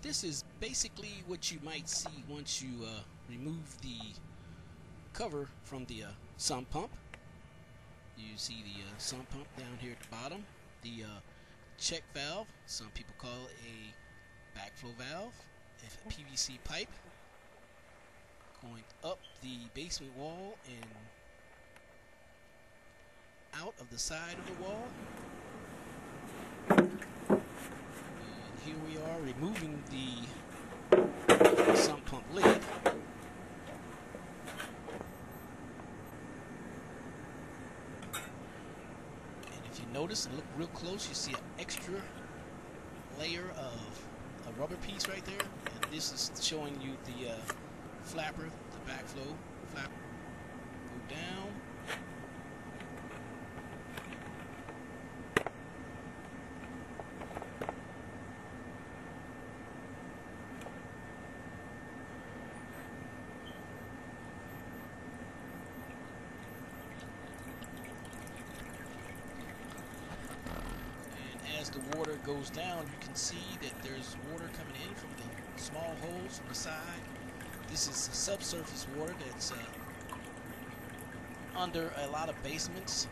This is basically what you might see once you remove the cover from the sump pump. You see the sump pump down here at the bottom. The check valve, some people call it a backflow valve, a PVC pipe going up the basement wall and out of the side of the wall. And here we are removing the sump pump lid. And if you notice and look real close, you see an extra layer of a rubber piece right there. And this is showing you the flapper, the backflow flapper. Go down. As the water goes down, you can see that there's water coming in from the small holes from the side. This is subsurface water that's under a lot of basements.